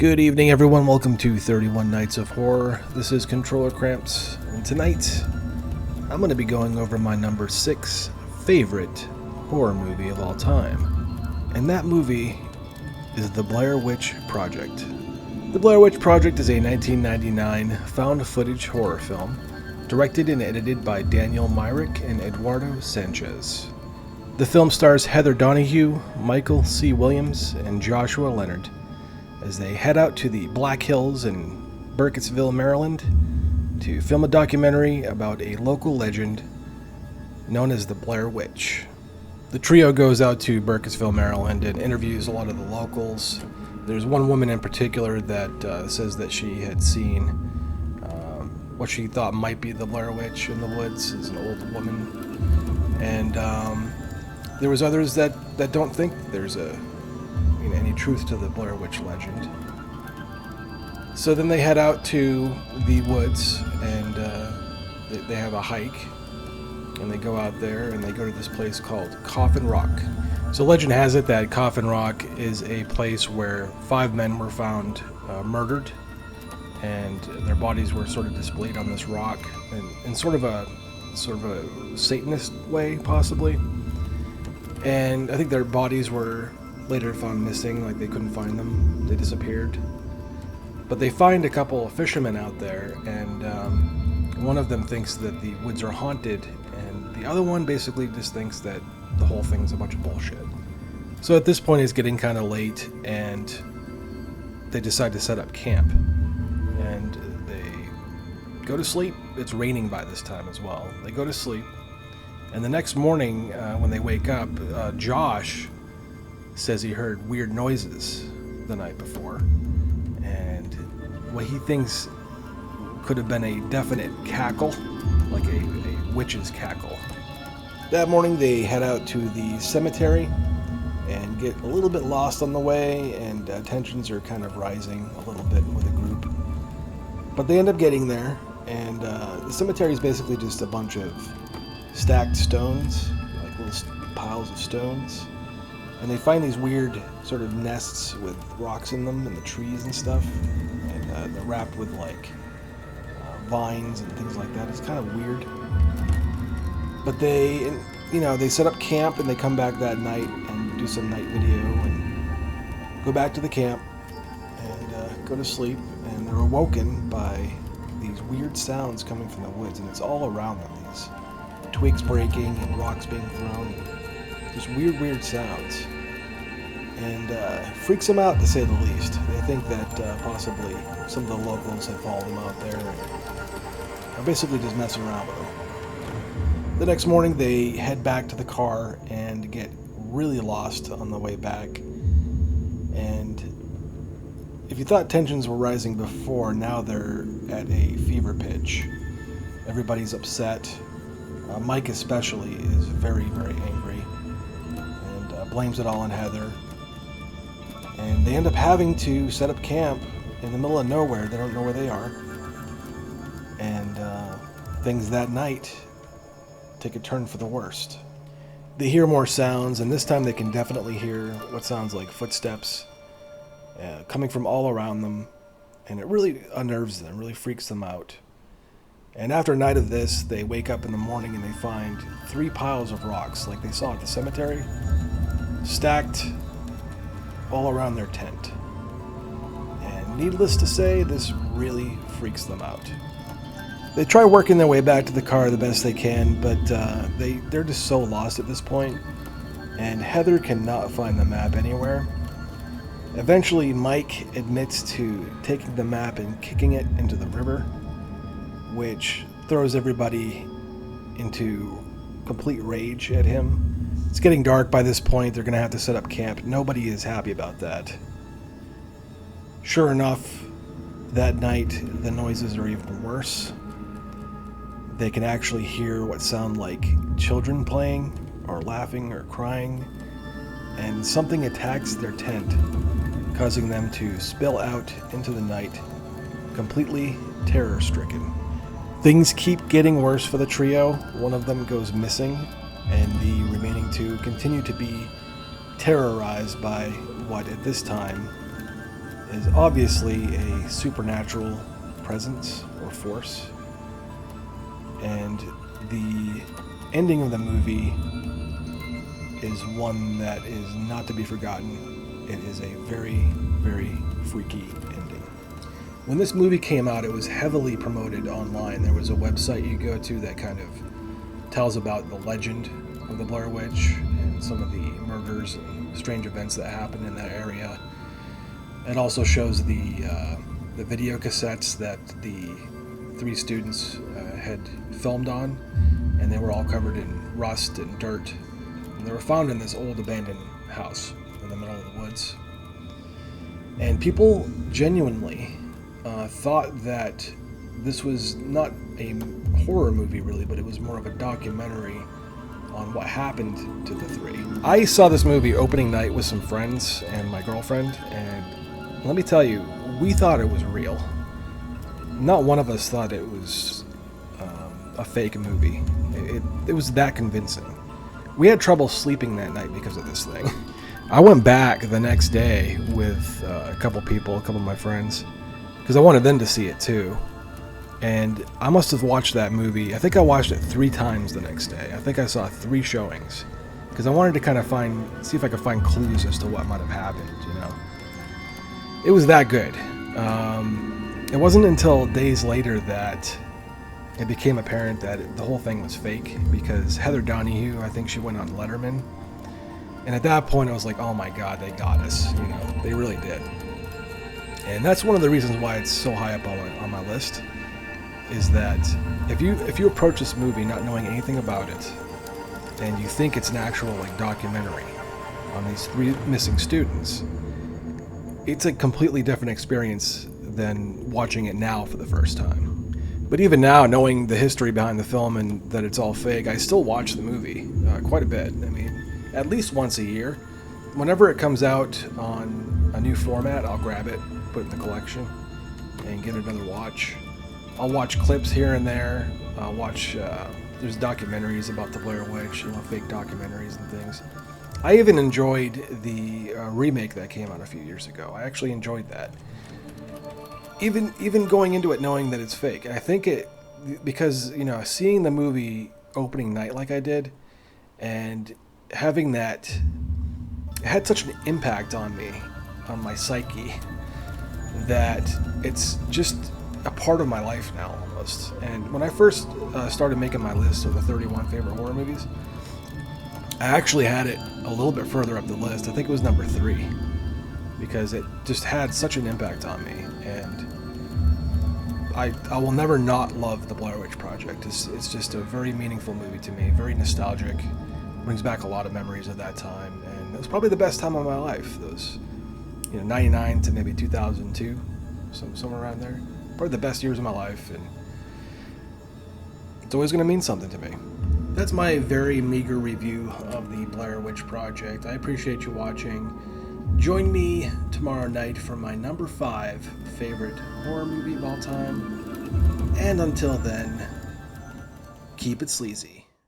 Good evening, everyone. Welcome to 31 Nights of Horror. This is Controller Cramps, and tonight I'm going to be going over my number 6 favorite horror movie of all time. And that movie is The Blair Witch Project. The Blair Witch Project is a 1999 found footage horror film directed and edited by Daniel Myrick and Eduardo Sanchez. The film stars Heather Donahue, Michael C. Williams, and Joshua Leonard as they head out to the Black Hills in Burkittsville, Maryland, to film a documentary about a local legend known as the Blair Witch. The trio goes out to Burkittsville, Maryland, and interviews a lot of the locals. There's one woman in particular that says that she had seen what she thought might be the Blair Witch in the woods. Is an old woman, and there was others that don't think there's any truth to the Blair Witch legend. So then they head out to the woods, and they have a hike, and they go out there and they go to this place called Coffin Rock. So legend has it that Coffin Rock is a place where 5 men were found murdered, and their bodies were sort of displayed on this rock in sort of a Satanist way, possibly. And I think their bodies were later found missing, like they couldn't find them, they disappeared. But they find a couple of fishermen out there, and one of them thinks that the woods are haunted, and the other one basically just thinks that the whole thing's a bunch of bullshit. So at this point it's getting kind of late, and they decide to set up camp, and they go to sleep. It's raining by this time as well. They go to sleep, and the next morning when they wake up, Josh says he heard weird noises the night before, and what he thinks could have been a definite cackle, like a witch's cackle. That morning they head out to the cemetery and get a little bit lost on the way, and tensions are kind of rising a little bit with the group. But they end up getting there, and the cemetery is basically just a bunch of stacked stones, like little piles of stones. And they find these weird sort of nests with rocks in them and the trees and stuff. And they're wrapped with like vines and things like that. It's kind of weird. But they set up camp, and they come back that night and do some night video and go back to the camp and go to sleep. And they're awoken by these weird sounds coming from the woods, and it's all around them. These twigs breaking and rocks being thrown. Just weird sounds, and freaks them out, to say the least. They think that possibly some of the locals have followed them out there and are basically just messing around with them. The next morning they head back to the car and get really lost on the way back, and if you thought tensions were rising before, now they're at a fever pitch. Everybody's upset. Mike especially is very angry, and blames it all on Heather. And they end up having to set up camp in the middle of nowhere. They don't know where they are. And things that night take a turn for the worst. They hear more sounds, and this time they can definitely hear what sounds like footsteps coming from all around them. And it really unnerves them, really freaks them out. And after a night of this, they wake up in the morning and they find 3 piles of rocks, like they saw at the cemetery, stacked all around their tent. And needless to say, this really freaks them out. They try working their way back to the car the best they can, but they're just so lost at this point, and Heather cannot find the map anywhere. Eventually, Mike admits to taking the map and kicking it into the river, which throws everybody into complete rage at him. It's getting dark by this point. They're going to have to set up camp. Nobody is happy about that. Sure enough, that night the noises are even worse. They can actually hear what sound like children playing or laughing or crying, and something attacks their tent, causing them to spill out into the night, completely terror-stricken. Things keep getting worse for the trio. One of them goes missing, and the remaining 2 continue to be terrorized by what at this time is obviously a supernatural presence or force. And the ending of the movie is one that is not to be forgotten. It is a very, very freaky ending. When this movie came out, it was heavily promoted online. There was a website you go to that kind of tells about the legend of the Blair Witch and some of the murders and strange events that happened in that area. It also shows the video cassettes that the 3 students had filmed on, and they were all covered in rust and dirt. And they were found in this old abandoned house in the middle of the woods. And people genuinely thought that this was not a horror movie really, but it was more of a documentary on what happened to the 3. I saw this movie opening night with some friends and my girlfriend, and let me tell you, we thought it was real. Not one of us thought it was a fake movie. It was that convincing. We had trouble sleeping that night because of this thing. I went back the next day with a couple of my friends, because I wanted them to see it too. And I must have watched that movie. I think I watched it 3 times the next day. I think I saw 3 showings, because I wanted to kind of see if I could find clues as to what might have happened, you know. It was that good. It wasn't until days later that it became apparent that the whole thing was fake, because Heather Donahue, I think she went on Letterman. And at that point I was like, oh my god, they got us, you know, they really did. And that's one of the reasons why it's so high up on my list, is that if you approach this movie not knowing anything about it, and you think it's an actual like documentary on these 3 missing students, it's a completely different experience than watching it now for the first time. But even now, knowing the history behind the film and that it's all fake, I still watch the movie quite a bit. I mean, at least once a year. Whenever it comes out on a new format, I'll grab it, put it in the collection, and get another watch. I'll watch clips here and there. I'll watch, there's documentaries about the Blair Witch, you know, fake documentaries and things. I even enjoyed the remake that came out a few years ago. I actually enjoyed that. Even going into it knowing that it's fake. I think because, you know, seeing the movie opening night like I did, and having that, it had such an impact on me, on my psyche, that it's just a part of my life now almost. And when I first started making my list of the 31 favorite horror movies, I actually had it a little bit further up the list. I think it was number 3, because it just had such an impact on me. And I will never not love the Blair Witch Project. It's just a very meaningful movie to me, very nostalgic, brings back a lot of memories of that time, and it was probably the best time of my life. Those, you know, 99 to maybe 2002, somewhere around there. Probably the best years of my life, and it's always going to mean something to me. That's my very meager review of the Blair Witch Project. I appreciate you watching. Join me tomorrow night for my number 5 favorite horror movie of all time. And until then, keep it sleazy.